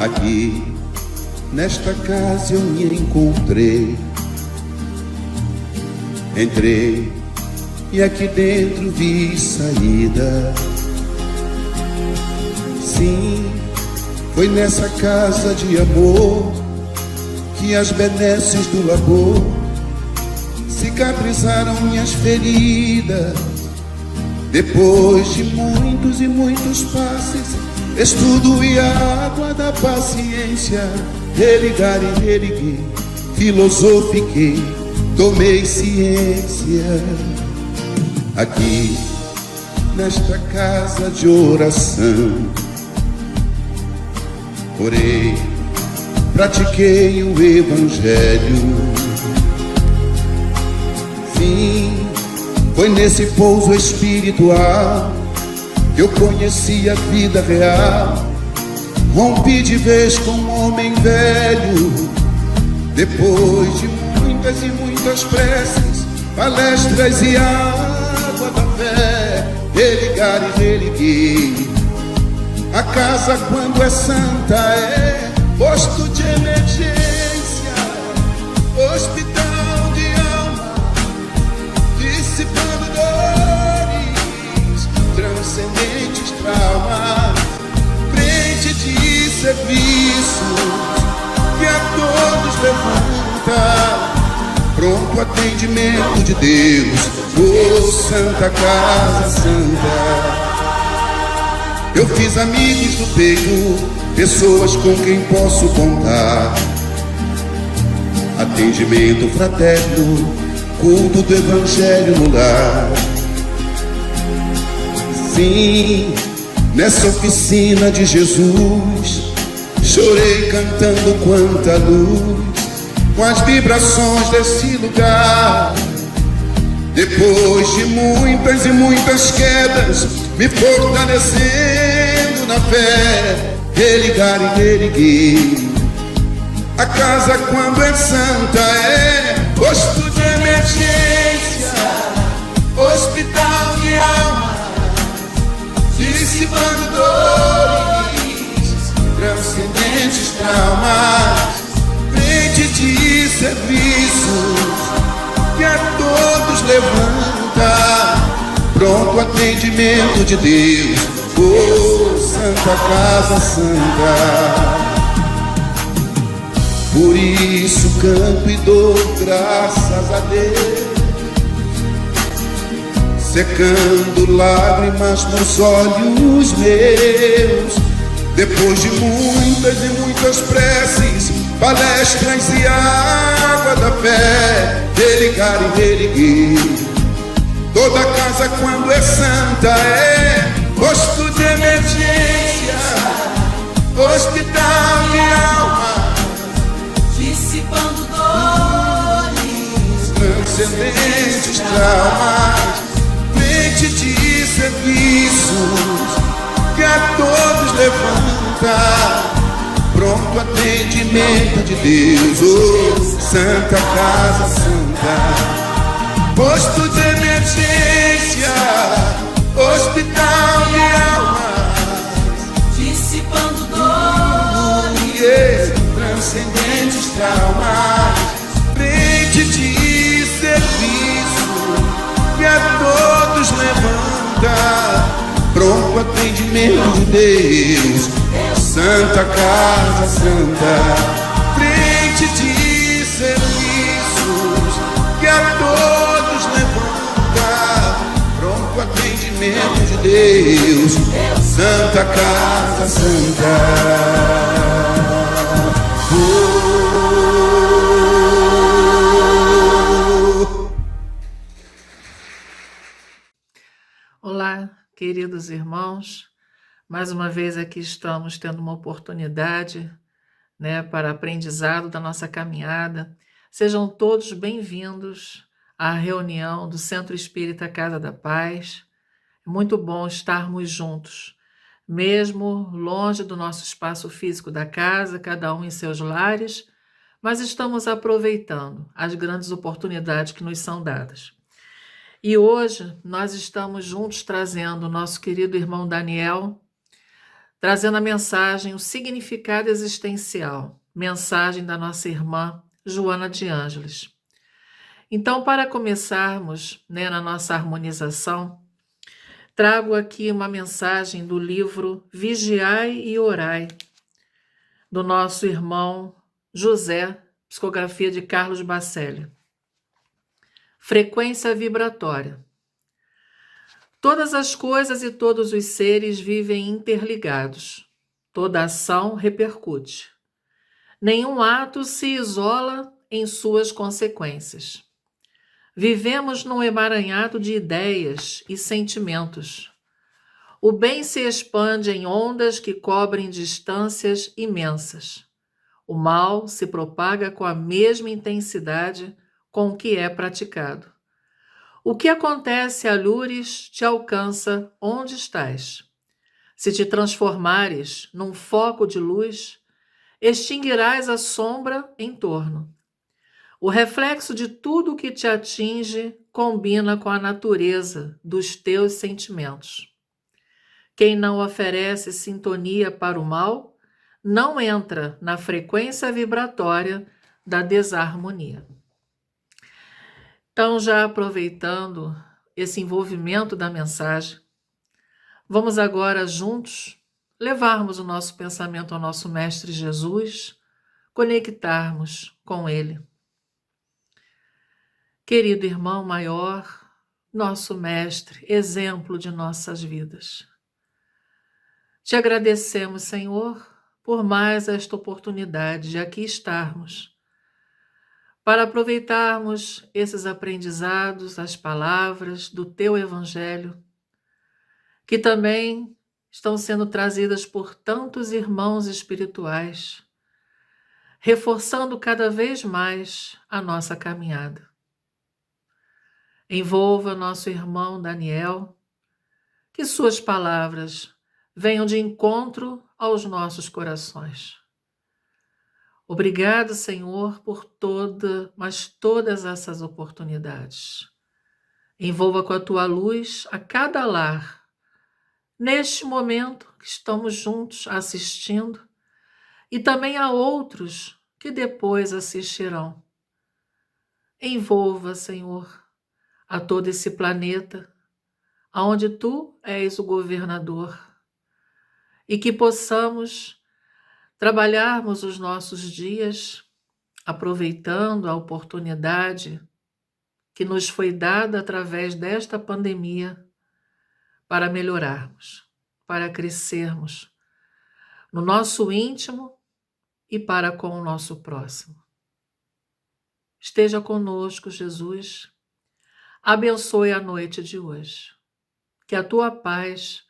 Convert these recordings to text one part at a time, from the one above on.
Aqui, nesta casa eu me encontrei. Entrei e aqui dentro vi saída. Sim, foi nessa casa de amor que as benesses do labor cicatrizaram minhas feridas. Depois de muitos e muitos passes, estudo e a água da paciência, religar e religuei, filosofiquei, tomei ciência. Aqui, nesta casa de oração, orei, pratiquei o Evangelho. Sim, foi nesse pouso espiritual que eu conheci a vida real. Rompi de vez com um homem velho. Depois de muitas e muitas preces, palestras e água da fé, religar e religuei. A casa, quando é santa, é posto de emergência, hospital de alma, dissipando dores, transcendentes traumas, frente de serviços que a todos levanta, pronto atendimento de Deus, oh Santa Casa Santa. Eu fiz amigos do peito, pessoas com quem posso contar. Atendimento fraterno, culto do Evangelho no lar. Sim, nessa oficina de Jesus, chorei cantando quanta luz, com as vibrações desse lugar. Depois de muitas e muitas quedas, me fortalecendo na fé, religar e religuei. A casa, quando é santa, é posto de emergência, hospital de alma, dissipando dores, transcendentes traumas, frente de serviços que a todos levanta, pronto atendimento de Deus, oh Santa Casa Santa. Por isso canto e dou graças a Deus, secando lágrimas nos olhos meus. Depois de muitas e muitas preces, palestras e água da fé, religar e religuei. Toda casa, quando é santa, é posto de emergência, hospital de alma, dissipando dores, transcendentes traumas, frente de serviços que a todos levanta, pronto atendimento de Deus, oh Santa Casa Santa. Posto de emergência, hospital de almas, dissipando dores, transcendentes traumas, frente de serviço que a todos levanta, pronto atendimento de Deus, Santa Casa Santa. Frente de serviços que a todos levanta, pronto atendimento de Deus, Santa Casa Santa. Olá, queridos irmãos, mais uma vez aqui estamos tendo uma oportunidade, para aprendizado da nossa caminhada. Sejam todos bem-vindos à reunião do Centro Espírita Casa da Paz. É muito bom estarmos juntos, mesmo longe do nosso espaço físico da casa, cada um em seus lares, mas estamos aproveitando as grandes oportunidades que nos são dadas. E hoje nós estamos juntos trazendo o nosso querido irmão Daniel, trazendo a mensagem, o significado existencial, mensagem da nossa irmã Joana de Ângeles. Então, para começarmos, na nossa harmonização, trago aqui uma mensagem do livro Vigiai e Orai, do nosso irmão José, psicografia de Carlos Bacelli. Frequência vibratória. Todas as coisas e todos os seres vivem interligados. Toda ação repercute. Nenhum ato se isola em suas consequências. Vivemos num emaranhado de ideias e sentimentos. O bem se expande em ondas que cobrem distâncias imensas. O mal se propaga com a mesma intensidade com que é praticado. O que acontece a lures te alcança onde estás. Se te transformares num foco de luz, extinguirás a sombra em torno. O reflexo de tudo que te atinge combina com a natureza dos teus sentimentos. Quem não oferece sintonia para o mal, não entra na frequência vibratória da desarmonia. Então, já aproveitando esse envolvimento da mensagem, vamos agora juntos levarmos o nosso pensamento ao nosso Mestre Jesus, conectarmos com Ele. Querido irmão maior, nosso Mestre, exemplo de nossas vidas. Te agradecemos, Senhor, por mais esta oportunidade de aqui estarmos, para aproveitarmos esses aprendizados, as palavras do Teu Evangelho, que também estão sendo trazidas por tantos irmãos espirituais, reforçando cada vez mais a nossa caminhada. Envolva nosso irmão Daniel, que suas palavras venham de encontro aos nossos corações. Obrigado, Senhor, por todas essas oportunidades. Envolva com a Tua luz a cada lar, neste momento que estamos juntos assistindo, e também a outros que depois assistirão. Envolva, Senhor, a todo esse planeta, onde Tu és o governador, e que possamos trabalharmos os nossos dias aproveitando a oportunidade que nos foi dada através desta pandemia para melhorarmos, para crescermos no nosso íntimo e para com o nosso próximo. Esteja conosco, Jesus. Abençoe a noite de hoje. Que a Tua paz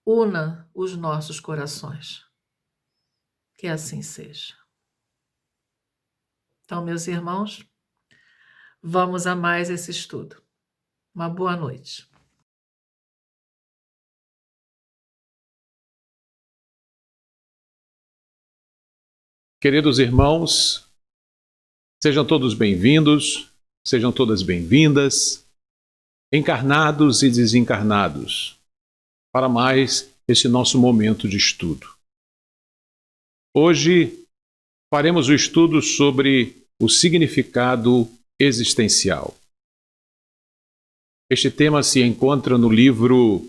una os nossos corações. Que assim seja. Então, meus irmãos, vamos a mais esse estudo. Uma boa noite. Queridos irmãos, sejam todos bem-vindos, sejam todas bem-vindas, encarnados e desencarnados, para mais esse nosso momento de estudo. Hoje faremos o estudo sobre o significado existencial. Este tema se encontra no livro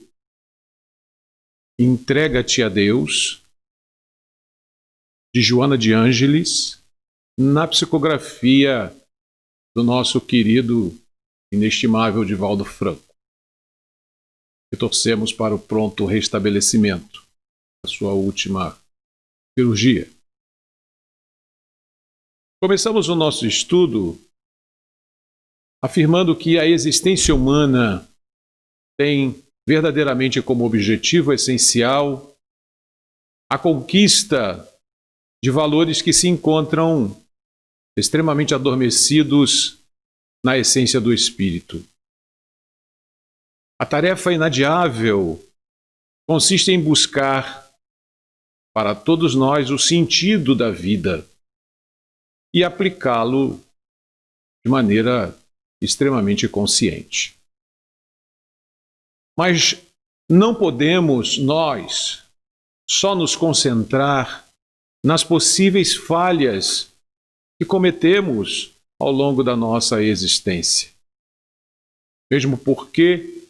Entrega-te a Deus, de Joana de Ângeles, na psicografia do nosso querido, inestimável Divaldo Franco. E torcemos para o pronto restabelecimento da sua última cirurgia. Começamos o nosso estudo afirmando que a existência humana tem verdadeiramente como objetivo essencial a conquista de valores que se encontram extremamente adormecidos na essência do espírito. A tarefa inadiável consiste em buscar para todos nós o sentido da vida e aplicá-lo de maneira extremamente consciente. Mas não podemos nós só nos concentrar nas possíveis falhas que cometemos ao longo da nossa existência. Mesmo porque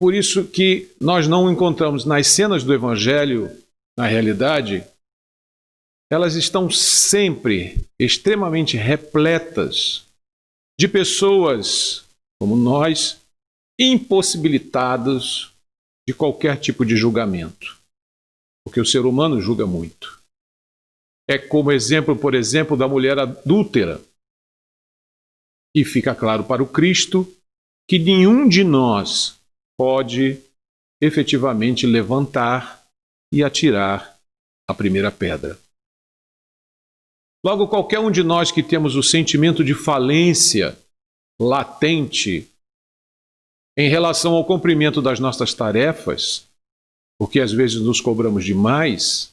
por isso que nós não encontramos nas cenas do Evangelho, na realidade, elas estão sempre extremamente repletas de pessoas como nós, impossibilitados de qualquer tipo de julgamento, porque o ser humano julga muito. É como exemplo, por exemplo, da mulher adúltera. E fica claro para o Cristo que nenhum de nós pode efetivamente levantar e atirar a primeira pedra. Logo, qualquer um de nós que temos o sentimento de falência latente em relação ao cumprimento das nossas tarefas, porque às vezes nos cobramos demais,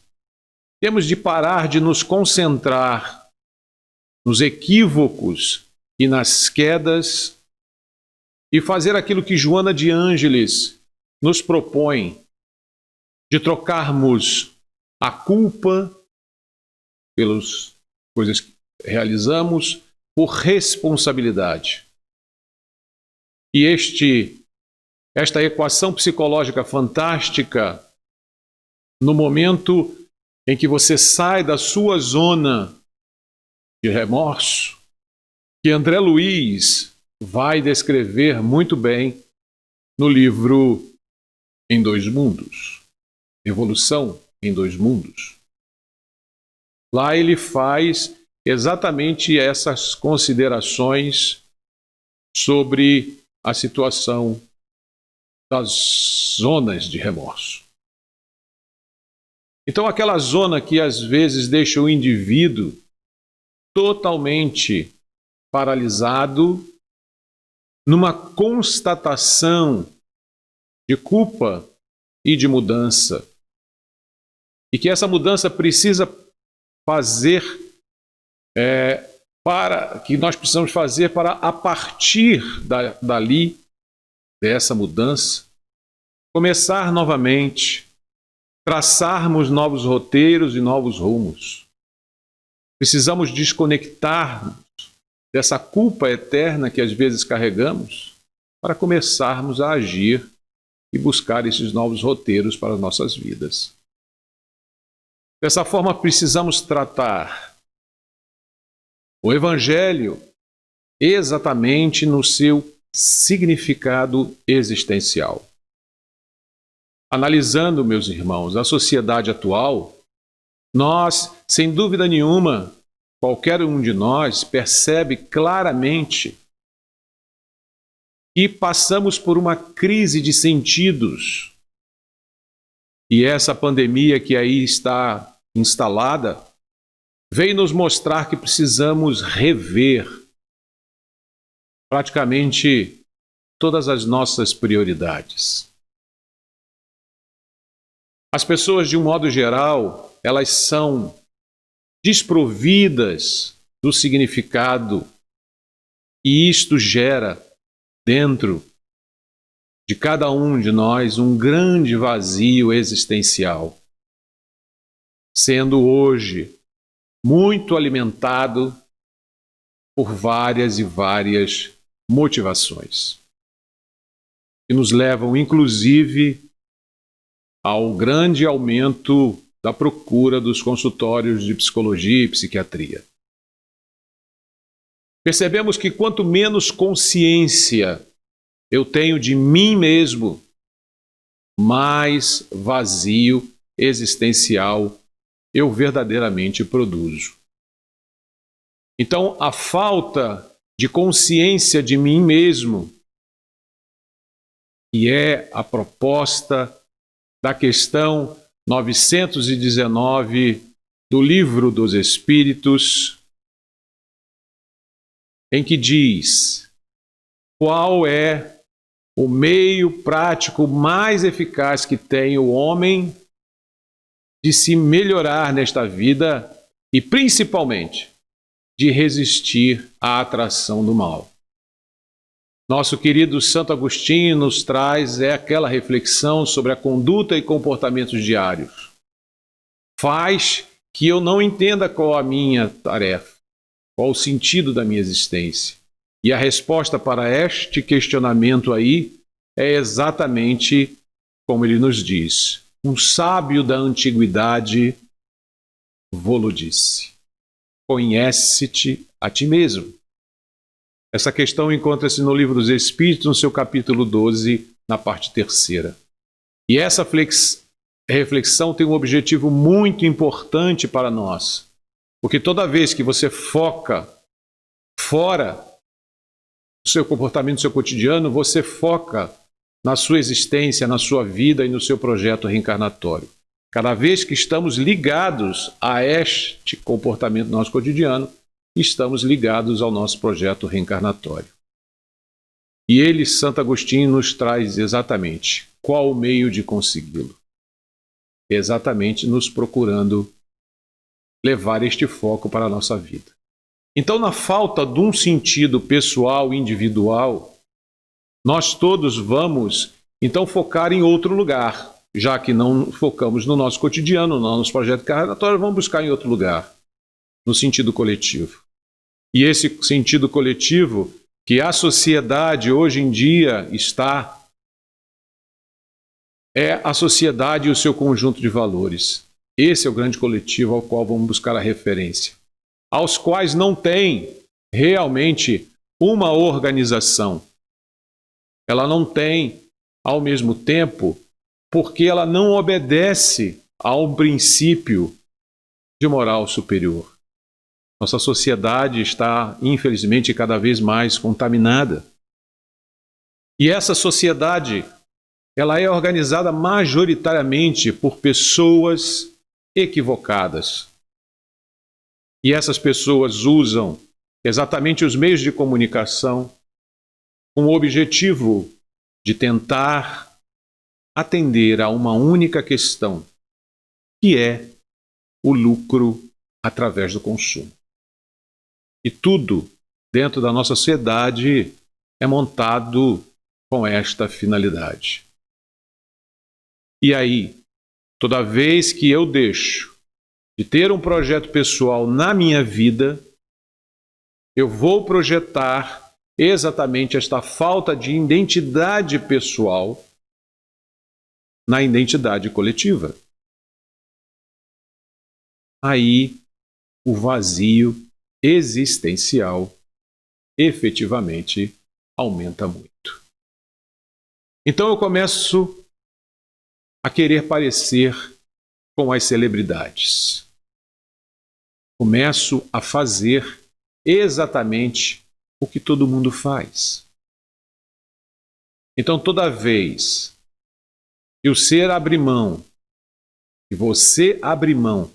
temos de parar de nos concentrar nos equívocos e nas quedas e fazer aquilo que Joana de Ângeles nos propõe, de trocarmos a culpa pelas coisas que realizamos por responsabilidade. E esta equação psicológica fantástica, no momento em que você sai da sua zona de remorso, que André Luiz vai descrever muito bem no livro Em Dois Mundos, Evolução em Dois Mundos. Lá ele faz exatamente essas considerações sobre a situação das zonas de remorso. Então, aquela zona que às vezes deixa o indivíduo totalmente paralisado numa constatação de culpa e de mudança. E que essa mudança precisa fazer, que nós precisamos fazer para, a partir dali, dessa mudança, começar novamente, traçarmos novos roteiros e novos rumos. Precisamos desconectar-nos dessa culpa eterna que às vezes carregamos para começarmos a agir e buscar esses novos roteiros para as nossas vidas. Dessa forma, precisamos tratar o Evangelho exatamente no seu significado existencial. Analisando, meus irmãos, a sociedade atual, nós, sem dúvida nenhuma, qualquer um de nós percebe claramente que passamos por uma crise de sentidos. E essa pandemia que aí está instalada veio nos mostrar que precisamos rever praticamente todas as nossas prioridades. As pessoas, de um modo geral, elas são desprovidas do significado e isto gera dentro de cada um de nós um grande vazio existencial, sendo hoje muito alimentado por várias e várias motivações, que nos levam, inclusive, ao grande aumento da procura dos consultórios de psicologia e psiquiatria. Percebemos que quanto menos consciência eu tenho de mim mesmo, mais vazio existencial eu verdadeiramente produzo. Então, a falta de consciência de mim mesmo, que é a proposta da questão 919 do Livro dos Espíritos, em que diz qual é o meio prático mais eficaz que tem o homem de se melhorar nesta vida e, principalmente, de resistir à atração do mal. nosso querido Santo Agostinho nos traz é aquela reflexão sobre a conduta e comportamentos diários. Faz que eu não entenda qual a minha tarefa, qual o sentido da minha existência. E a resposta para este questionamento aí é exatamente como ele nos diz. Um sábio da antiguidade vô-lo disse: conhece-te a ti mesmo. Essa questão encontra-se no Livro dos Espíritos, no seu capítulo 12, na parte 3ª. E essa reflexão tem um objetivo muito importante para nós. Porque toda vez que você foca fora do seu comportamento, do seu cotidiano, você foca na sua existência, na sua vida e no seu projeto reencarnatório. Cada vez que estamos ligados a este comportamento nosso cotidiano, estamos ligados ao nosso projeto reencarnatório. E ele, Santo Agostinho, nos traz exatamente qual o meio de consegui-lo. Exatamente nos procurando levar este foco para a nossa vida. Então, na falta de um sentido pessoal, individual, nós todos vamos, então, focar em outro lugar. Já que não focamos no nosso cotidiano, no nosso projeto reencarnatório, vamos buscar em outro lugar, no sentido coletivo. E esse sentido coletivo que a sociedade hoje em dia está, é a sociedade e o seu conjunto de valores. Esse é o grande coletivo ao qual vamos buscar a referência. Aos quais não tem realmente uma organização. Ela não tem, ao mesmo tempo, porque ela não obedece a um princípio de moral superior. Nossa sociedade está, infelizmente, cada vez mais contaminada. E essa sociedade, ela é organizada majoritariamente por pessoas equivocadas. E essas pessoas usam exatamente os meios de comunicação com o objetivo de tentar atender a uma única questão, que é o lucro através do consumo. E tudo dentro da nossa sociedade é montado com esta finalidade. E aí, toda vez que eu deixo de ter um projeto pessoal na minha vida, eu vou projetar exatamente esta falta de identidade pessoal na identidade coletiva. Aí, o vazio existencial efetivamente aumenta muito. Então eu começo a querer parecer com as celebridades. Começo a fazer exatamente o que todo mundo faz. Então toda vez que o ser abre mão, que você abre mão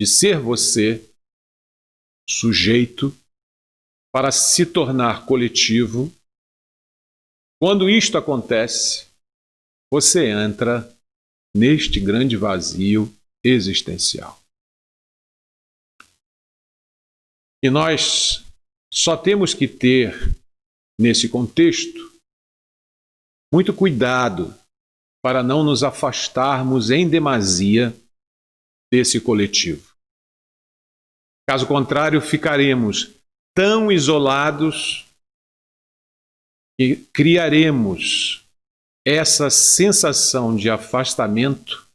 de ser você, sujeito, para se tornar coletivo, quando isto acontece, você entra neste grande vazio existencial. E nós só temos que ter, nesse contexto, muito cuidado para não nos afastarmos em demasia desse coletivo. Caso contrário, ficaremos tão isolados que criaremos essa sensação de afastamento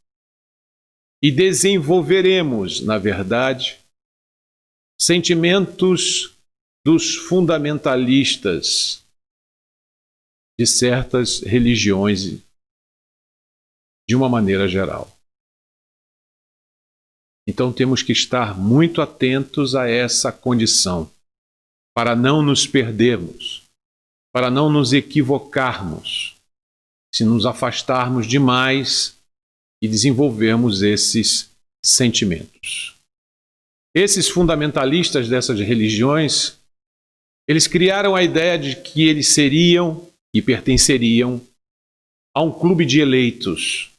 e desenvolveremos, na verdade, sentimentos dos fundamentalistas de certas religiões de uma maneira geral. Então temos que estar muito atentos a essa condição, para não nos perdermos, para não nos equivocarmos, se nos afastarmos demais e desenvolvermos esses sentimentos. Esses fundamentalistas dessas religiões, eles criaram a ideia de que eles seriam e pertenceriam a um clube de eleitos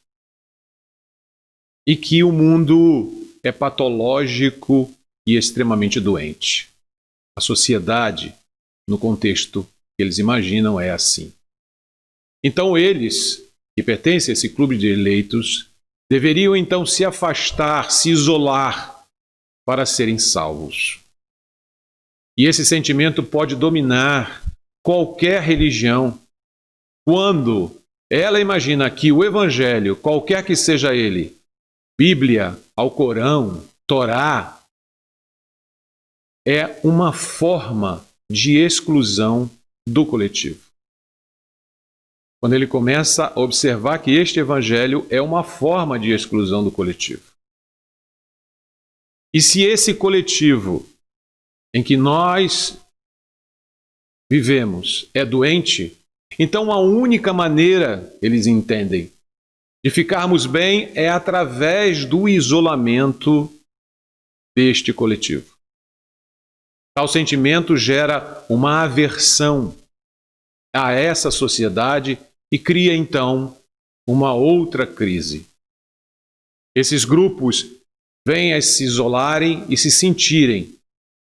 e que o mundo é patológico e extremamente doente. A sociedade, no contexto que eles imaginam é assim. Então eles, que pertencem a esse clube de eleitos, deveriam então se afastar, se isolar para serem salvos. E esse sentimento pode dominar qualquer religião quando ela imagina que o Evangelho, qualquer que seja ele, Bíblia, Alcorão, Torá, é uma forma de exclusão do coletivo. Quando ele começa a observar que este Evangelho é uma forma de exclusão do coletivo. E se esse coletivo em que nós vivemos é doente, então a única maneira, eles entendem, de ficarmos bem é através do isolamento deste coletivo. Tal sentimento gera uma aversão a essa sociedade e cria, então, uma outra crise. Esses grupos vêm a se isolarem e se sentirem,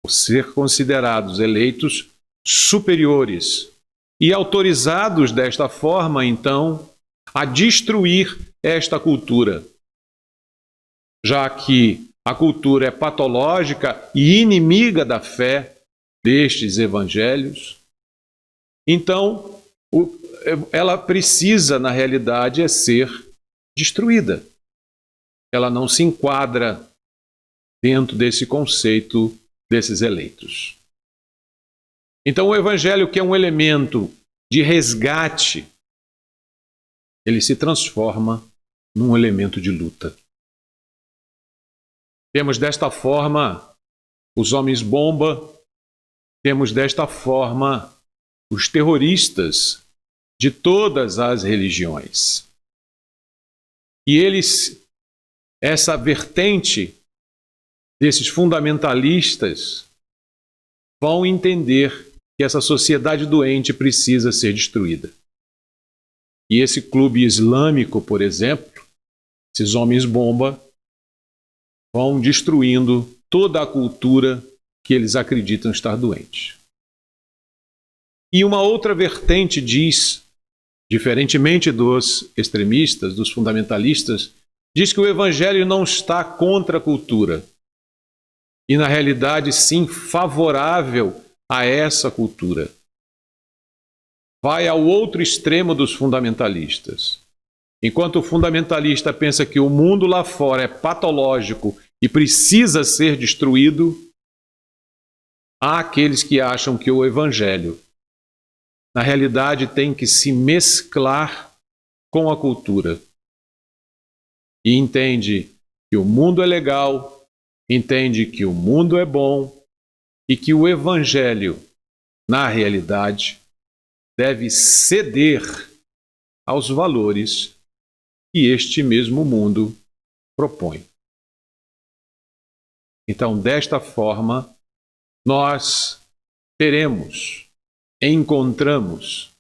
por ser considerados eleitos, superiores e autorizados desta forma, então, a destruir esta cultura, já que a cultura é patológica e inimiga da fé destes evangelhos. Então, ela precisa, na realidade, ser destruída. Ela não se enquadra dentro desse conceito desses eleitos. Então, o evangelho, que é um elemento de resgate, ele se transforma num elemento de luta. Temos desta forma os homens-bomba, temos desta forma os terroristas de todas as religiões. E eles, essa vertente desses fundamentalistas, vão entender que essa sociedade doente precisa ser destruída. E esse clube islâmico, por exemplo, esses homens-bomba, vão destruindo toda a cultura que eles acreditam estar doente. E uma outra vertente diz, diferentemente dos extremistas, dos fundamentalistas, diz que o evangelho não está contra a cultura. E, na realidade, sim, favorável a essa cultura. Vai ao outro extremo dos fundamentalistas. Enquanto o fundamentalista pensa que o mundo lá fora é patológico e precisa ser destruído, há aqueles que acham que o evangelho, na realidade, tem que se mesclar com a cultura. E entende que o mundo é legal, entende que o mundo é bom e que o evangelho, na realidade, deve ceder aos valores que este mesmo mundo propõe. Então, desta forma, nós encontramos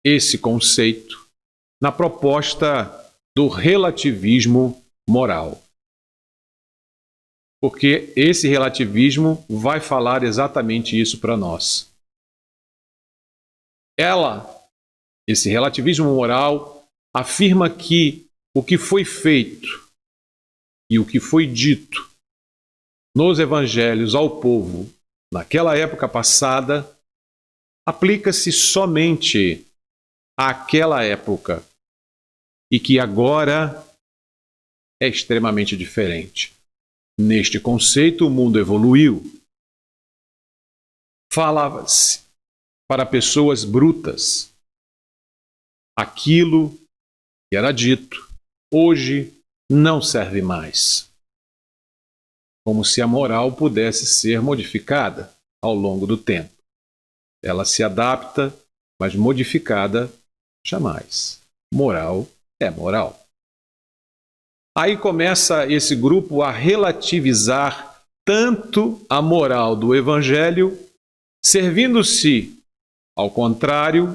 esse conceito na proposta do relativismo moral. Porque esse relativismo vai falar exatamente isso para nós. Esse relativismo moral, afirma que o que foi feito e o que foi dito nos evangelhos ao povo naquela época passada aplica-se somente àquela época e que agora é extremamente diferente. Neste conceito, o mundo evoluiu. Falava-se para pessoas brutas. Aquilo que era dito, hoje não serve mais. Como se a moral pudesse ser modificada ao longo do tempo. Ela se adapta, mas modificada jamais. Moral é moral. Aí começa esse grupo a relativizar tanto a moral do Evangelho, servindo-se, ao contrário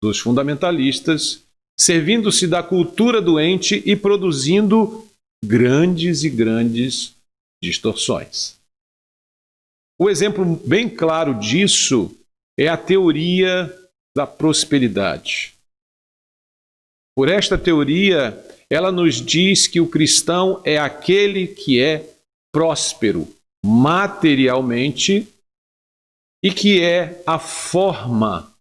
dos fundamentalistas, servindo-se da cultura doente e produzindo grandes e grandes distorções. O exemplo bem claro disso é a teoria da prosperidade. Por esta teoria, ela nos diz que o cristão é aquele que é próspero materialmente e que é a forma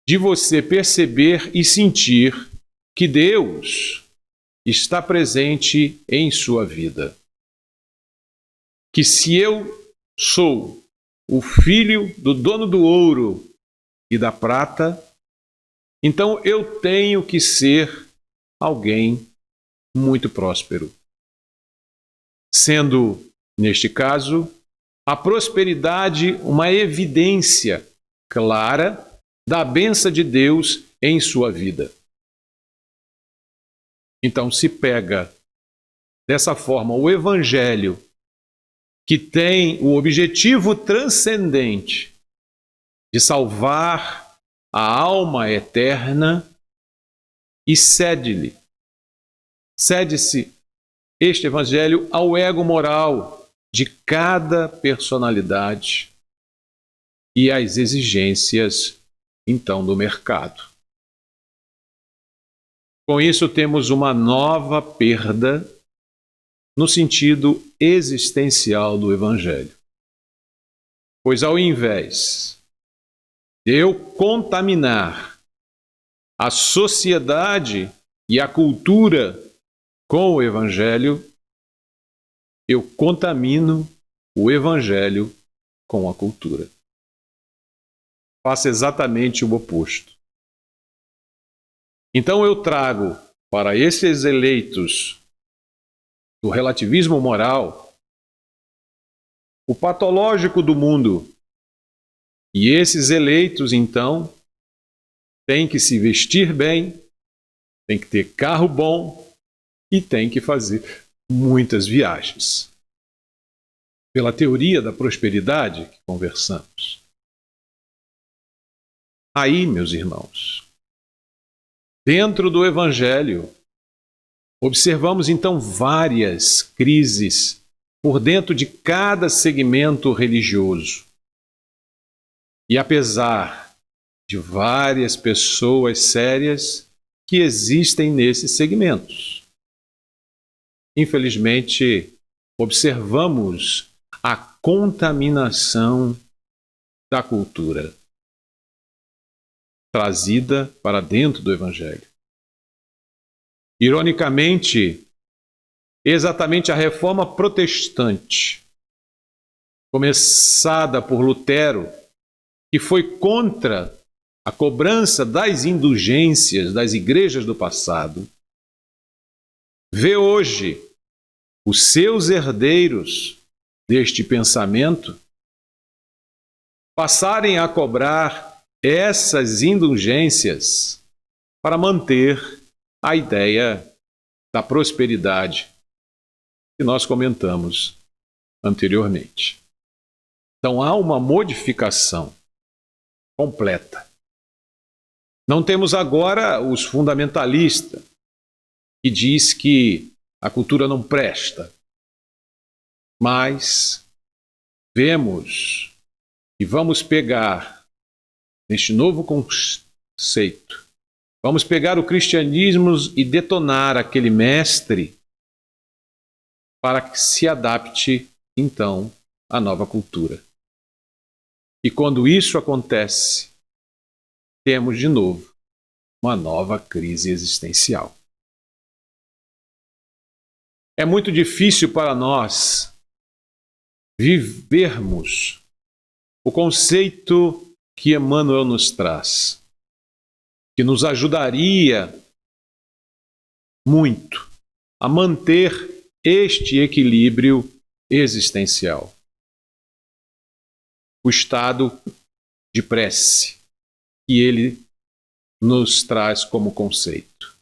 de você perceber e sentir que Deus está presente em sua vida. Que se eu sou o filho do dono do ouro e da prata, então eu tenho que ser alguém muito próspero. Sendo, neste caso, a prosperidade uma evidência clara da bênção de Deus em sua vida. Então se pega dessa forma o Evangelho, que tem o objetivo transcendente de salvar a alma eterna, e cede-se este Evangelho ao ego moral de cada personalidade e às exigências, então, do mercado. Com isso, temos uma nova perda no sentido existencial do Evangelho. Pois ao invés de eu contaminar a sociedade e a cultura com o Evangelho, eu contamino o Evangelho com a cultura. Faço exatamente o oposto. Então eu trago para esses eleitos do relativismo moral o patológico do mundo. E esses eleitos, então, têm que se vestir bem, têm que ter carro bom e têm que fazer muitas viagens. Pela teoria da prosperidade que conversamos. Aí, meus irmãos, dentro do Evangelho, observamos então várias crises por dentro de cada segmento religioso. E apesar de várias pessoas sérias que existem nesses segmentos, infelizmente, observamos a contaminação da cultura trazida para dentro do Evangelho. Ironicamente, exatamente a reforma protestante, começada por Lutero, que foi contra a cobrança das indulgências das igrejas do passado, vê hoje os seus herdeiros deste pensamento passarem a cobrar essas indulgências para manter a ideia da prosperidade que nós comentamos anteriormente. Então há uma modificação completa. Não temos agora os fundamentalistas, que diz que a cultura não presta, mas vemos e vamos pegar neste novo conceito, vamos pegar o cristianismo e detonar aquele mestre para que se adapte, então, à nova cultura. E quando isso acontece, temos de novo uma nova crise existencial. É muito difícil para nós vivermos o conceito que Emmanuel nos traz, que nos ajudaria muito a manter este equilíbrio existencial. O estado de prece que ele nos traz como conceito.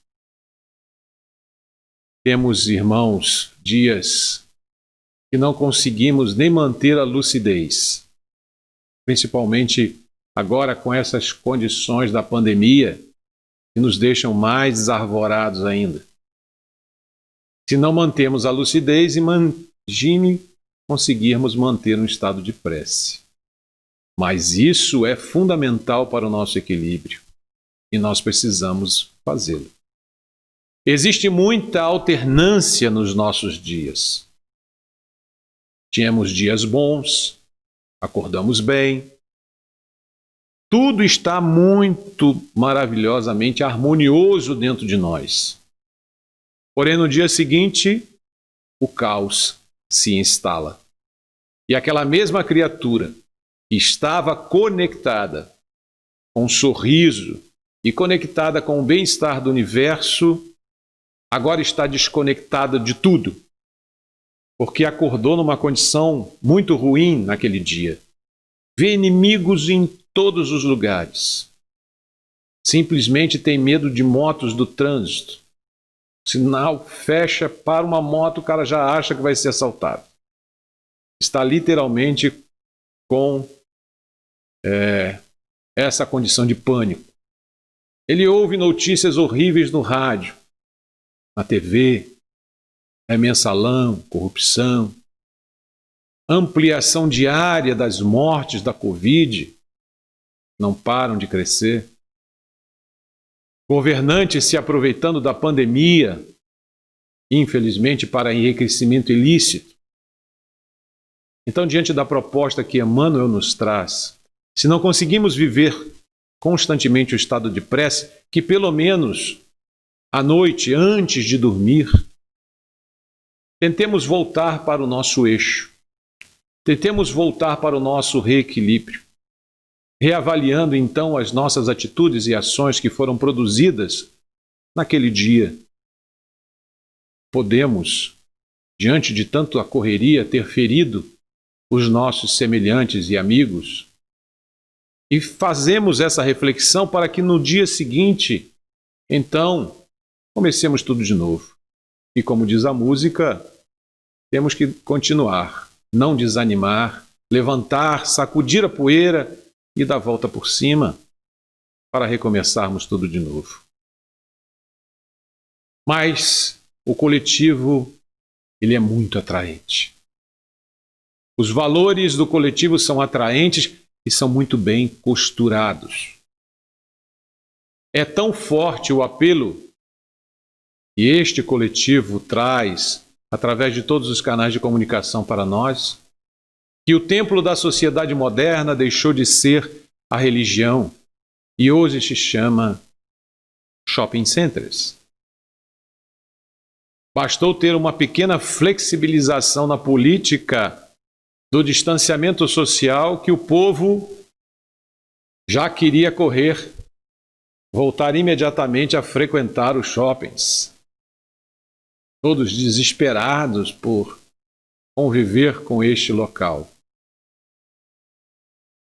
Temos, irmãos, dias que não conseguimos nem manter a lucidez, principalmente agora com essas condições da pandemia que nos deixam mais desarvorados ainda. Se não mantemos a lucidez, imagine conseguirmos manter um estado de prece. Mas isso é fundamental para o nosso equilíbrio e nós precisamos fazê-lo. Existe muita alternância nos nossos dias. Tínhamos dias bons, acordamos bem. Tudo está muito maravilhosamente harmonioso dentro de nós. Porém, no dia seguinte, o caos se instala. E aquela mesma criatura que estava conectada com um sorriso e conectada com o bem-estar do universo, agora está desconectada de tudo, porque acordou numa condição muito ruim naquele dia. Vê inimigos em todos os lugares. Simplesmente tem medo de motos do trânsito. Sinal fecha, para uma moto, o cara já acha que vai ser assaltado. Está literalmente com essa condição de pânico. Ele ouve notícias horríveis no rádio, na TV, mensalão, corrupção, ampliação diária das mortes da Covid, não param de crescer. Governantes se aproveitando da pandemia, infelizmente, para enriquecimento ilícito. Então, diante da proposta que Emmanuel nos traz, se não conseguimos viver constantemente o estado de prece, que pelo menos à noite, antes de dormir, tentemos voltar para o nosso eixo. Tentemos voltar para o nosso reequilíbrio, reavaliando então as nossas atitudes e ações que foram produzidas naquele dia. Podemos, diante de tanta correria, ter ferido os nossos semelhantes e amigos, e fazemos essa reflexão para que no dia seguinte, então, comecemos tudo de novo. E como diz a música, temos que continuar. Não desanimar, levantar, sacudir a poeira e dar a volta por cima para recomeçarmos tudo de novo. Mas o coletivo, ele é muito atraente. Os valores do coletivo são atraentes e são muito bem costurados. É tão forte o apelo que este coletivo traz através de todos os canais de comunicação para nós, que o templo da sociedade moderna deixou de ser a religião e hoje se chama shopping centers. Bastou ter uma pequena flexibilização na política do distanciamento social que o povo já queria voltar imediatamente a frequentar os shoppings. Todos desesperados por conviver com este local.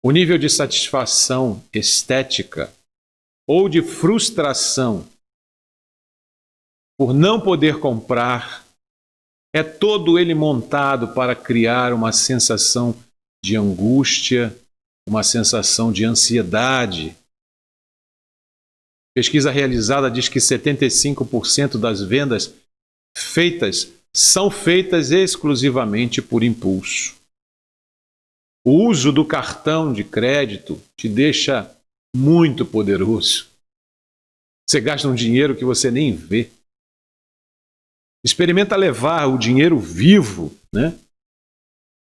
O nível de satisfação estética ou de frustração por não poder comprar é todo ele montado para criar uma sensação de angústia, uma sensação de ansiedade. Pesquisa realizada diz que 75% das vendas são feitas exclusivamente por impulso. O uso do cartão de crédito te deixa muito poderoso. Você gasta um dinheiro que você nem vê. Experimenta levar o dinheiro vivo,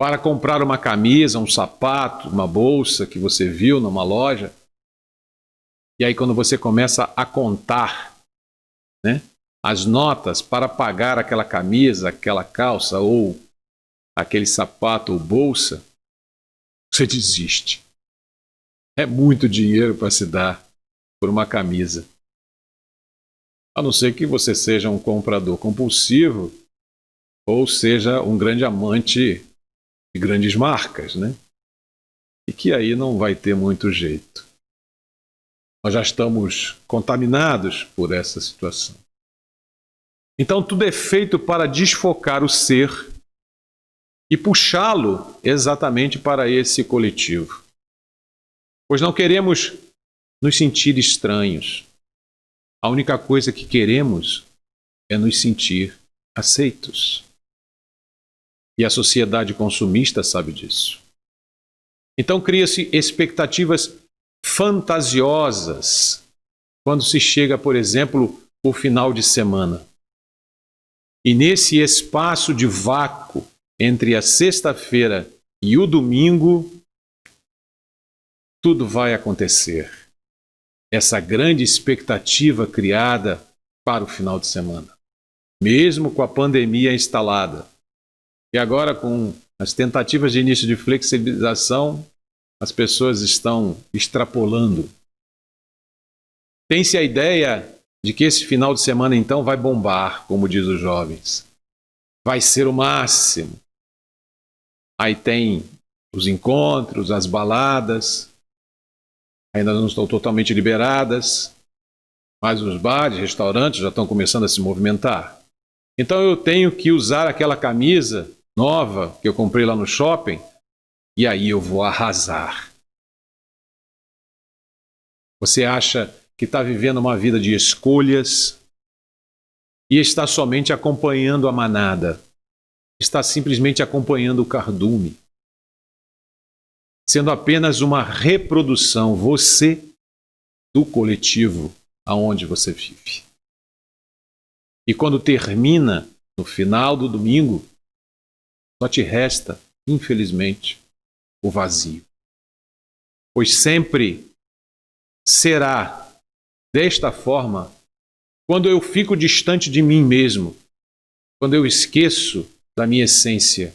para comprar uma camisa, um sapato, uma bolsa que você viu numa loja. E aí quando você começa a contar, as notas para pagar aquela camisa, aquela calça ou aquele sapato ou bolsa, você desiste. É muito dinheiro para se dar por uma camisa. A não ser que você seja um comprador compulsivo ou seja um grande amante de grandes marcas, E que aí não vai ter muito jeito. Nós já estamos contaminados por essa situação. Então tudo é feito para desfocar o ser e puxá-lo exatamente para esse coletivo. Pois não queremos nos sentir estranhos. A única coisa que queremos é nos sentir aceitos. E a sociedade consumista sabe disso. Então cria-se expectativas fantasiosas quando se chega, por exemplo, o final de semana. E nesse espaço de vácuo entre a sexta-feira e o domingo, tudo vai acontecer. Essa grande expectativa criada para o final de semana, mesmo com a pandemia instalada. E agora, com as tentativas de início de flexibilização, as pessoas estão extrapolando. Tem-se a ideia de que esse final de semana, então, vai bombar, como diz os jovens. Vai ser o máximo. Aí tem os encontros, as baladas, ainda não estão totalmente liberadas, mas os bares, restaurantes já estão começando a se movimentar. Então eu tenho que usar aquela camisa nova que eu comprei lá no shopping e aí eu vou arrasar. Você acha que está vivendo uma vida de escolhas e está somente acompanhando a manada, está simplesmente acompanhando o cardume, sendo apenas uma reprodução, você, do coletivo aonde você vive. E quando termina, no final do domingo, só te resta, infelizmente, o vazio. Pois sempre será desta forma quando eu fico distante de mim mesmo, quando eu esqueço da minha essência,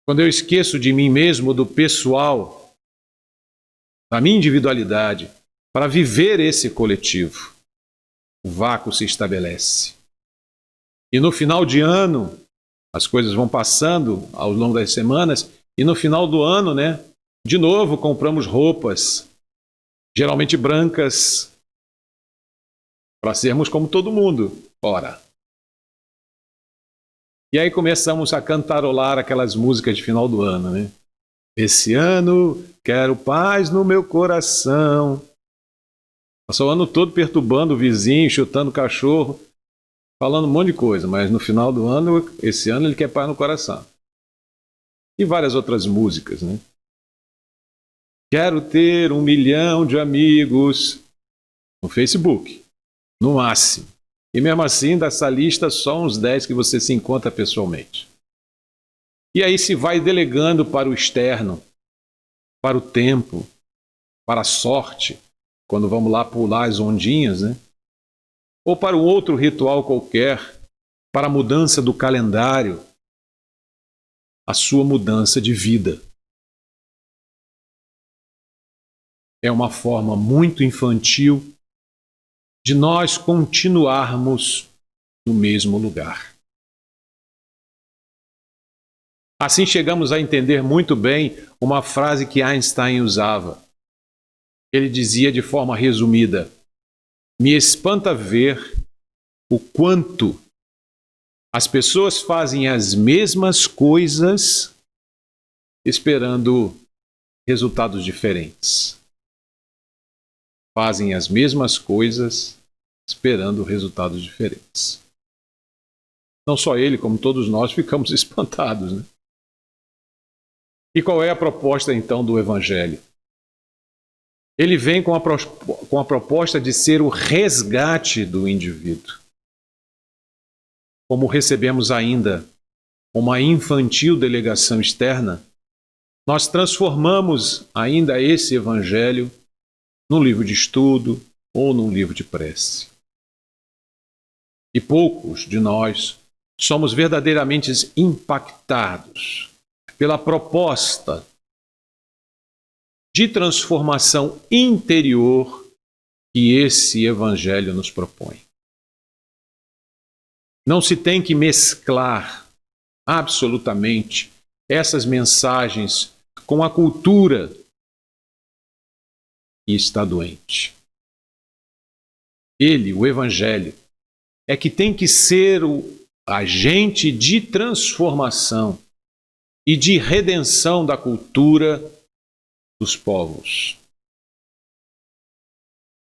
quando eu esqueço de mim mesmo, do pessoal, da minha individualidade, para viver esse coletivo. O vácuo se estabelece. E no final de ano, as coisas vão passando ao longo das semanas, e no final do ano, de novo compramos roupas, geralmente brancas, para sermos como todo mundo. Ora. E aí começamos a cantarolar aquelas músicas de final do ano, Esse ano quero paz no meu coração. Passou o ano todo perturbando o vizinho, chutando o cachorro, falando um monte de coisa, mas no final do ano, esse ano ele quer paz no coração. E várias outras músicas, Quero ter 1 milhão de amigos no Facebook, no máximo. E mesmo assim, dessa lista, só uns 10 que você se encontra pessoalmente. E aí se vai delegando para o externo, para o tempo, para a sorte, quando vamos lá pular as ondinhas, ou para um outro ritual qualquer, para a mudança do calendário, a sua mudança de vida. É uma forma muito infantil de nós continuarmos no mesmo lugar. Assim chegamos a entender muito bem uma frase que Einstein usava. Ele dizia de forma resumida: me espanta ver o quanto as pessoas fazem as mesmas coisas esperando resultados diferentes. Fazem as mesmas coisas esperando resultados diferentes. Não só ele, como todos nós, ficamos espantados, E qual é a proposta, então, do Evangelho? Ele vem com a proposta de ser o resgate do indivíduo. Como recebemos ainda uma infantil delegação externa, nós transformamos ainda esse Evangelho num livro de estudo ou num livro de prece. E poucos de nós somos verdadeiramente impactados pela proposta de transformação interior que esse Evangelho nos propõe. Não se tem que mesclar absolutamente essas mensagens com a cultura que está doente. Ele, o Evangelho, é que tem que ser o agente de transformação e de redenção da cultura dos povos.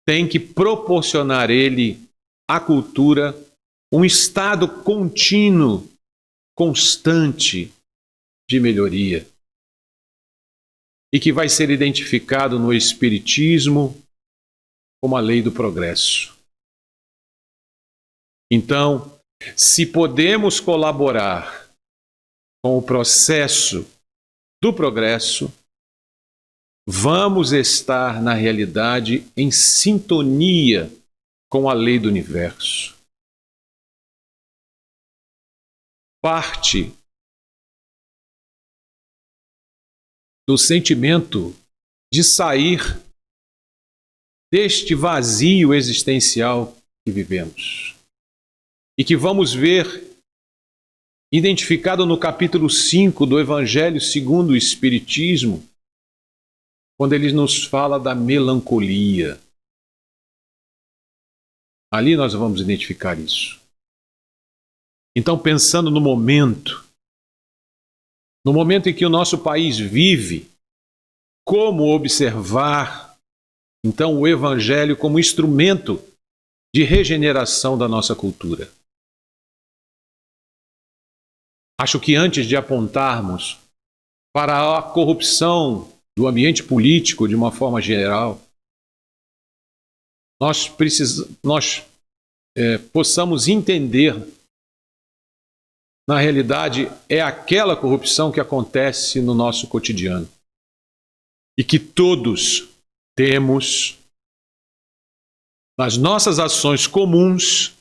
Tem que proporcionar ele, à cultura, um estado contínuo, constante de melhoria. e que vai ser identificado no Espiritismo como a lei do progresso. Então, se podemos colaborar com o processo do progresso, vamos estar, na realidade, em sintonia com a lei do universo. Parte do sentimento de sair deste vazio existencial que vivemos e que vamos ver identificado no capítulo 5 do Evangelho segundo o Espiritismo, quando ele nos fala da melancolia. Ali nós vamos identificar isso. Então, pensando no momento em que o nosso país vive, como observar, então, o Evangelho como instrumento de regeneração da nossa cultura. Acho que antes de apontarmos para a corrupção do ambiente político de uma forma geral, nós possamos entender, na realidade, é aquela corrupção que acontece no nosso cotidiano e que todos temos nas nossas ações comuns,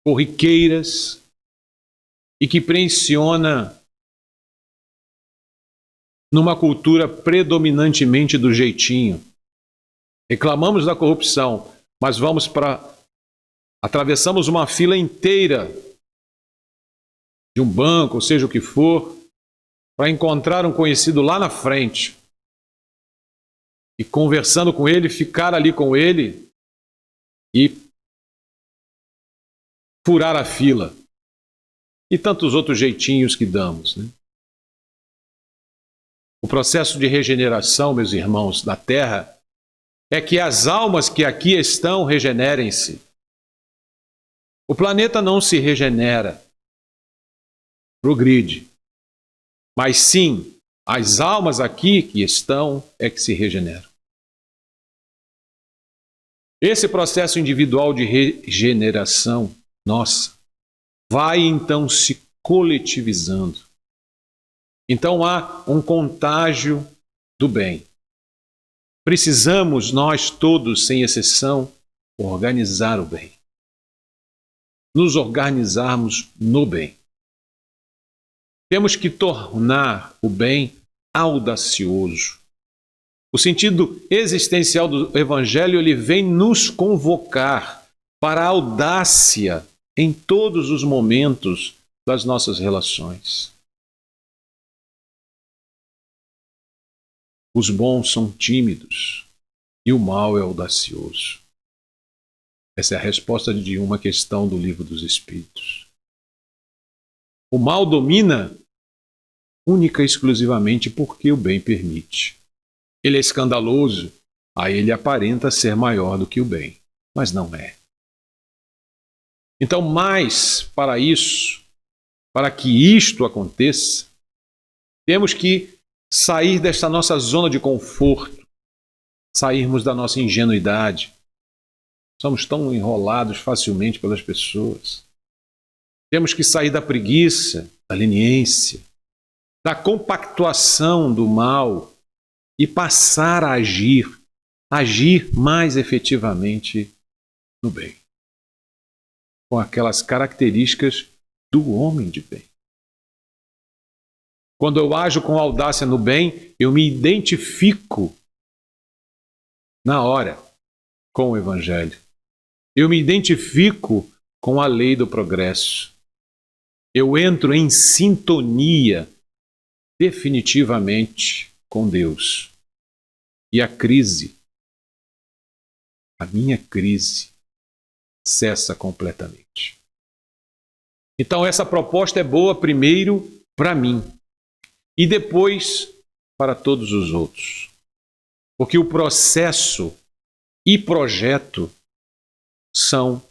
corriqueiras, e que pressiona numa cultura predominantemente do jeitinho. Reclamamos da corrupção, mas atravessamos uma fila inteira de um banco, ou seja o que for, para encontrar um conhecido lá na frente e, conversando com ele, ficar ali com ele e furar a fila. E tantos outros jeitinhos que damos, né? O processo de regeneração, meus irmãos, da Terra, é que as almas que aqui estão regenerem-se. O planeta não se regenera, progride, mas sim, as almas aqui que estão é que se regeneram. Esse processo individual de regeneração, nossa, vai então se coletivizando. Então há um contágio do bem. Precisamos, nós todos, sem exceção, organizar o bem. Nos organizarmos no bem. Temos que tornar o bem audacioso. O sentido existencial do Evangelho, ele vem nos convocar para a audácia em todos os momentos das nossas relações. Os bons são tímidos e o mal é audacioso. Essa é a resposta de uma questão do Livro dos Espíritos. O mal domina única e exclusivamente porque o bem permite. Ele é escandaloso, a ele aparenta ser maior do que o bem, mas não é. Então, mais para isso, para que isto aconteça, temos que sair desta nossa zona de conforto, sairmos da nossa ingenuidade. Somos tão enrolados facilmente pelas pessoas. Temos que sair da preguiça, da leniência, da compactuação do mal e passar a agir mais efetivamente no bem, com aquelas características do homem de bem. Quando eu ajo com audácia no bem, eu me identifico na hora com o Evangelho. Eu me identifico com a lei do progresso. Eu entro em sintonia definitivamente com Deus. E a minha crise, cessa completamente. Então essa proposta é boa primeiro para mim e depois para todos os outros. Porque o processo e projeto são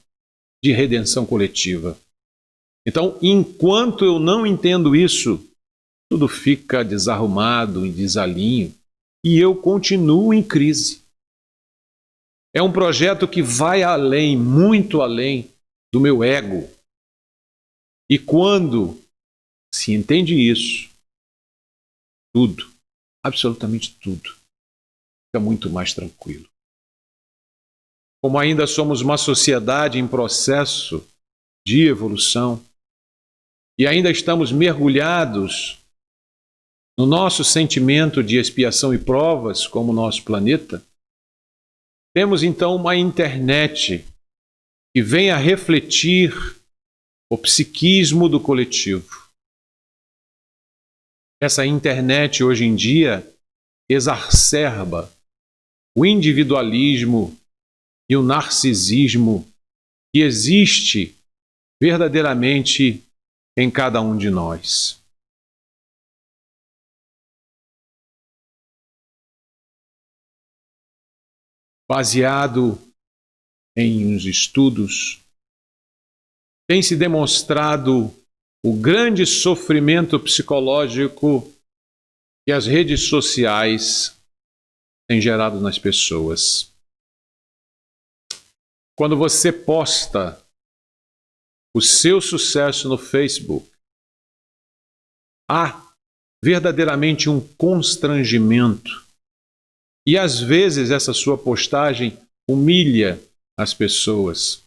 de redenção coletiva. Então, enquanto eu não entendo isso, tudo fica desarrumado, em desalinho, e eu continuo em crise. É um projeto que vai além, muito além do meu ego. E quando se entende isso, tudo, absolutamente tudo, fica muito mais tranquilo. Como ainda somos uma sociedade em processo de evolução e ainda estamos mergulhados no nosso sentimento de expiação e provas, como o nosso planeta, temos então uma internet que vem a refletir o psiquismo do coletivo. Essa internet hoje em dia exacerba o individualismo e o narcisismo que existe verdadeiramente em cada um de nós. Baseado em uns estudos, tem se demonstrado o grande sofrimento psicológico que as redes sociais têm gerado nas pessoas. Quando você posta o seu sucesso no Facebook, há verdadeiramente um constrangimento. E às vezes essa sua postagem humilha as pessoas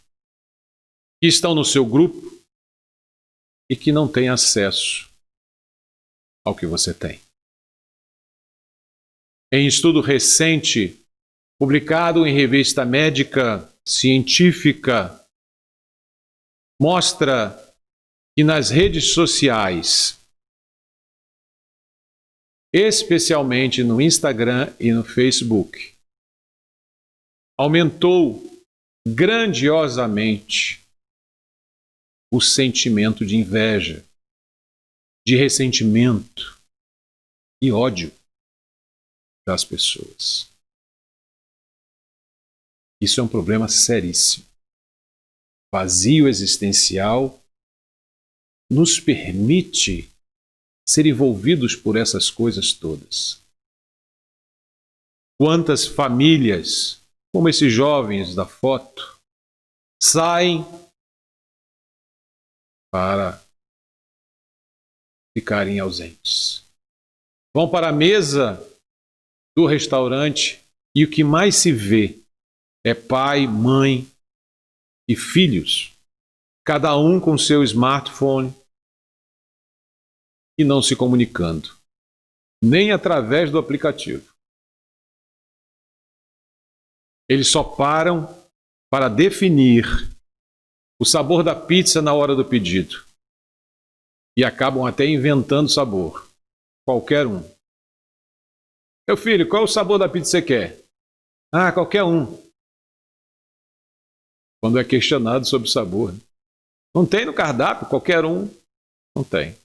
que estão no seu grupo e que não têm acesso ao que você tem. Em estudo recente, publicado em revista médica científica, mostra que nas redes sociais, especialmente no Instagram e no Facebook, aumentou grandiosamente o sentimento de inveja, de ressentimento e ódio das pessoas. Isso é um problema seríssimo. Vazio existencial nos permite ser envolvidos por essas coisas todas. Quantas famílias, como esses jovens da foto, saem para ficarem ausentes. Vão para a mesa do restaurante e o que mais se vê é pai, mãe e filhos, cada um com seu smartphone e não se comunicando, nem através do aplicativo. Eles só param para definir o sabor da pizza na hora do pedido e acabam até inventando sabor, qualquer um. Meu filho, qual é o sabor da pizza que você quer? Ah, qualquer um. Quando é questionado sobre o sabor. Não tem no cardápio, qualquer um. Não tem.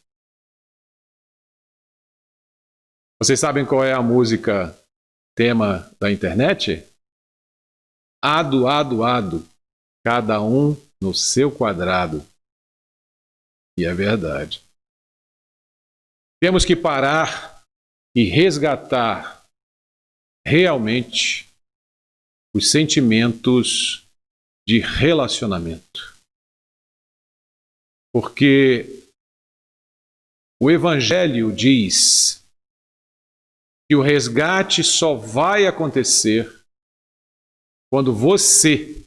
Vocês sabem qual é a música tema da internet? Ado, ado, ado. Cada um no seu quadrado. E é verdade. Temos que parar e resgatar realmente os sentimentos de relacionamento. Porque o Evangelho diz que o resgate só vai acontecer quando você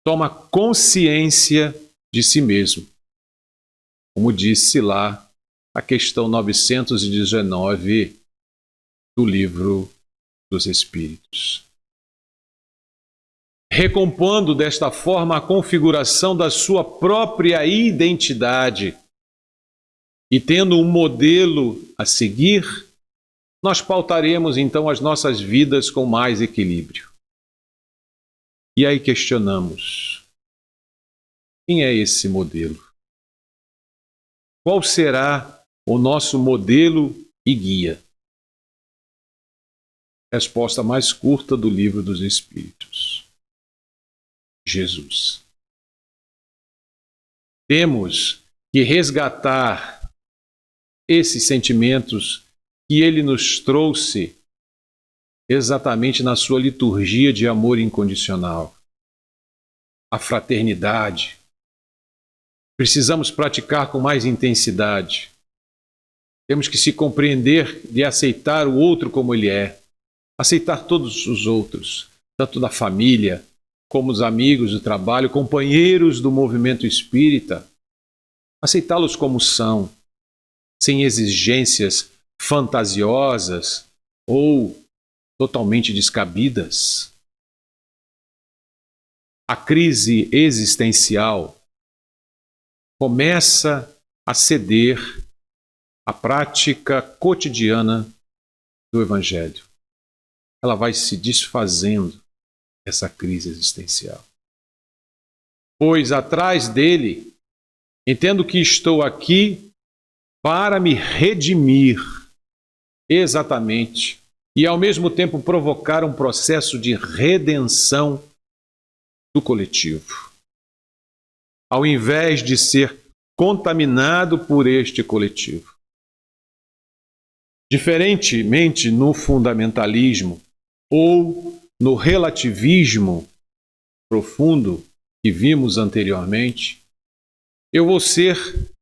toma consciência de si mesmo. Como disse lá a questão 919 do Livro dos Espíritos. Recompondo desta forma a configuração da sua própria identidade e tendo um modelo a seguir, nós pautaremos então as nossas vidas com mais equilíbrio. E aí questionamos: quem é esse modelo? Qual será o nosso modelo e guia? Resposta mais curta do Livro dos Espíritos: Jesus. Temos que resgatar esses sentimentos que ele nos trouxe exatamente na sua liturgia de amor incondicional. A fraternidade. Precisamos praticar com mais intensidade. Temos que se compreender de aceitar o outro como ele é. Aceitar todos os outros, tanto da família, como os amigos do trabalho, companheiros do movimento espírita. Aceitá-los como são, sem exigências fantasiosas ou totalmente descabidas. A crise existencial começa a ceder à prática cotidiana do Evangelho. Ela vai se desfazendo, essa crise existencial. Pois atrás dele, entendo que estou aqui para me redimir, exatamente, e ao mesmo tempo provocar um processo de redenção do coletivo. Ao invés de ser contaminado por este coletivo. Diferentemente no fundamentalismo ou no relativismo profundo que vimos anteriormente, eu vou ser,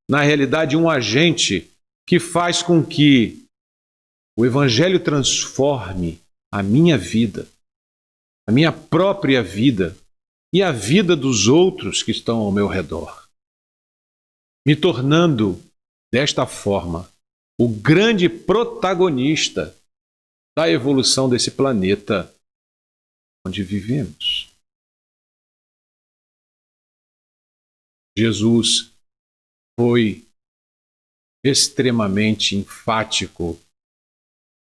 na realidade, um agente que faz com que o Evangelho transforme a minha vida, a minha própria vida e a vida dos outros que estão ao meu redor, me tornando, desta forma, o grande protagonista da evolução desse planeta onde vivemos. Jesus foi extremamente enfático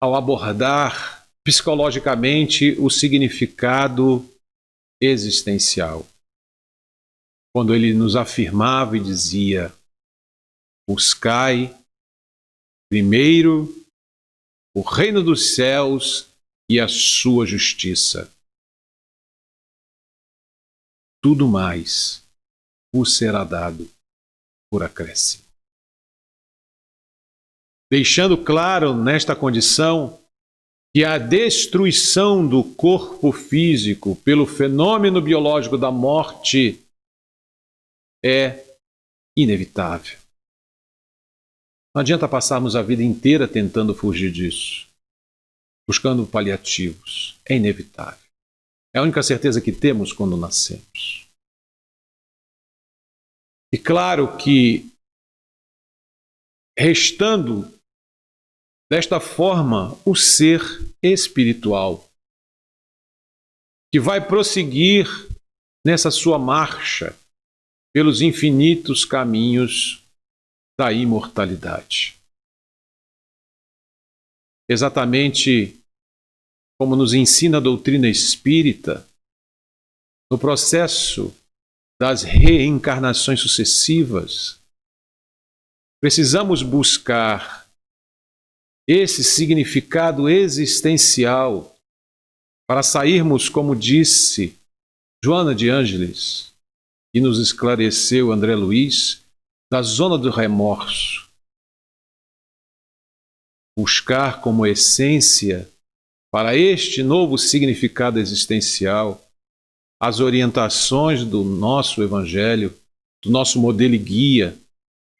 ao abordar psicologicamente o significado existencial. Quando ele nos afirmava e dizia: buscai primeiro o reino dos céus e a sua justiça. Tudo mais vos será dado por acréscimo. Deixando claro nesta condição que a destruição do corpo físico pelo fenômeno biológico da morte é inevitável. Não adianta passarmos a vida inteira tentando fugir disso, buscando paliativos. É inevitável. É a única certeza que temos quando nascemos. E claro que, restando desta forma o ser espiritual, que vai prosseguir nessa sua marcha pelos infinitos caminhos da imortalidade. Exatamente como nos ensina a doutrina espírita, no processo das reencarnações sucessivas, precisamos buscar esse significado existencial para sairmos, como disse Joana de Ângeles, e nos esclareceu André Luiz, da zona do remorso. Buscar como essência para este novo significado existencial as orientações do nosso Evangelho, do nosso modelo e guia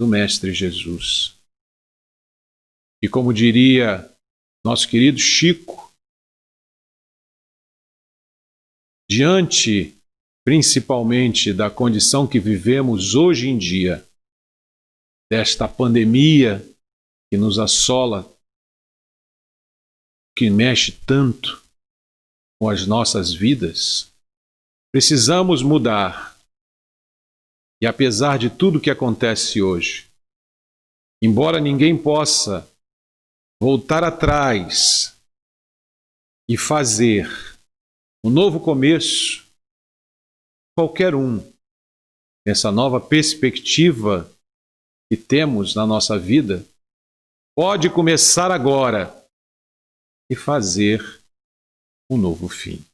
do Mestre Jesus. E como diria nosso querido Chico, diante principalmente da condição que vivemos hoje em dia, desta pandemia que nos assola, que mexe tanto com as nossas vidas, precisamos mudar. E apesar de tudo que acontece hoje, embora ninguém possa voltar atrás e fazer um novo começo, qualquer um, nessa nova perspectiva que temos na nossa vida, pode começar agora e fazer um novo fim.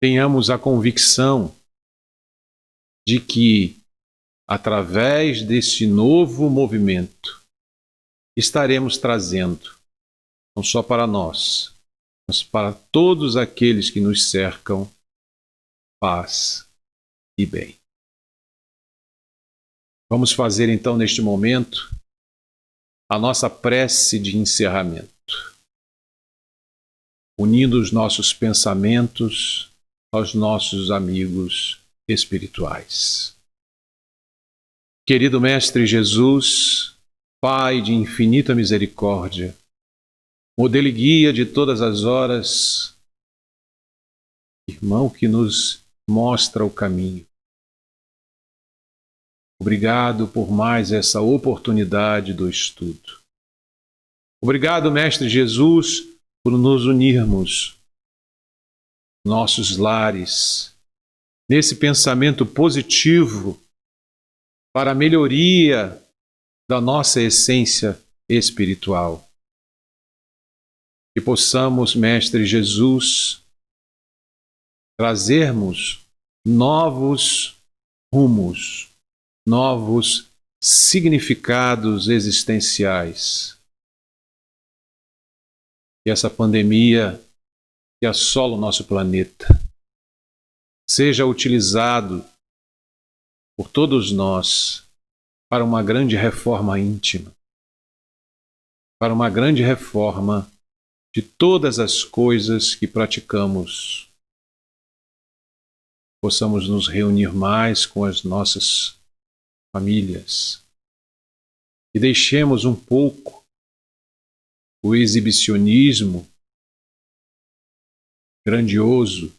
Tenhamos a convicção de que através desse novo movimento, estaremos trazendo, não só para nós, mas para todos aqueles que nos cercam, paz e bem. Vamos fazer então neste momento a nossa prece de encerramento, unindo os nossos pensamentos aos nossos amigos espirituais. Querido Mestre Jesus, Pai de infinita misericórdia, modelo e guia de todas as horas, irmão que nos mostra o caminho. Obrigado por mais essa oportunidade do estudo. Obrigado, Mestre Jesus, por nos unirmos, nossos lares, nesse pensamento positivo para a melhoria da nossa essência espiritual. Que possamos, Mestre Jesus, trazermos novos rumos, novos significados existenciais. Que essa pandemia que assola o nosso planeta seja utilizado por todos nós para uma grande reforma íntima, para uma grande reforma de todas as coisas que praticamos. Possamos nos reunir mais com as nossas famílias e deixemos um pouco o exibicionismo grandioso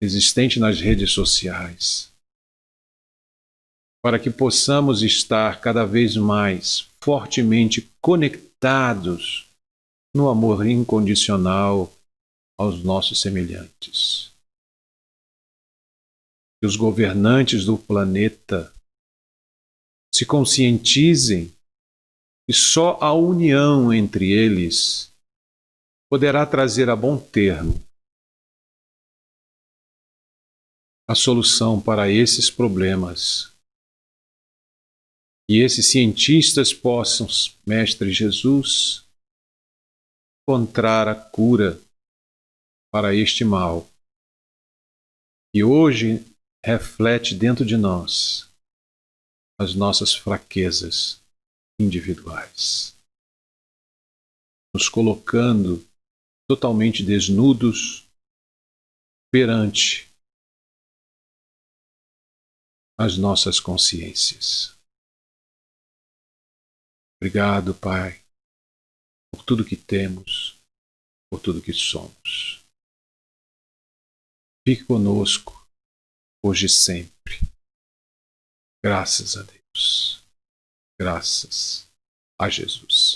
existente nas redes sociais, para que possamos estar cada vez mais fortemente conectados no amor incondicional aos nossos semelhantes. Que os governantes do planeta se conscientizem que só a união entre eles poderá trazer a bom termo a solução para esses problemas. E esses cientistas possam, Mestre Jesus, encontrar a cura para este mal. E hoje reflete dentro de nós as nossas fraquezas individuais, nos colocando totalmente desnudos perante as nossas consciências. Obrigado, Pai, por tudo que temos, por tudo que somos. Fique conosco, hoje e sempre. Graças a Deus. Graças a Jesus.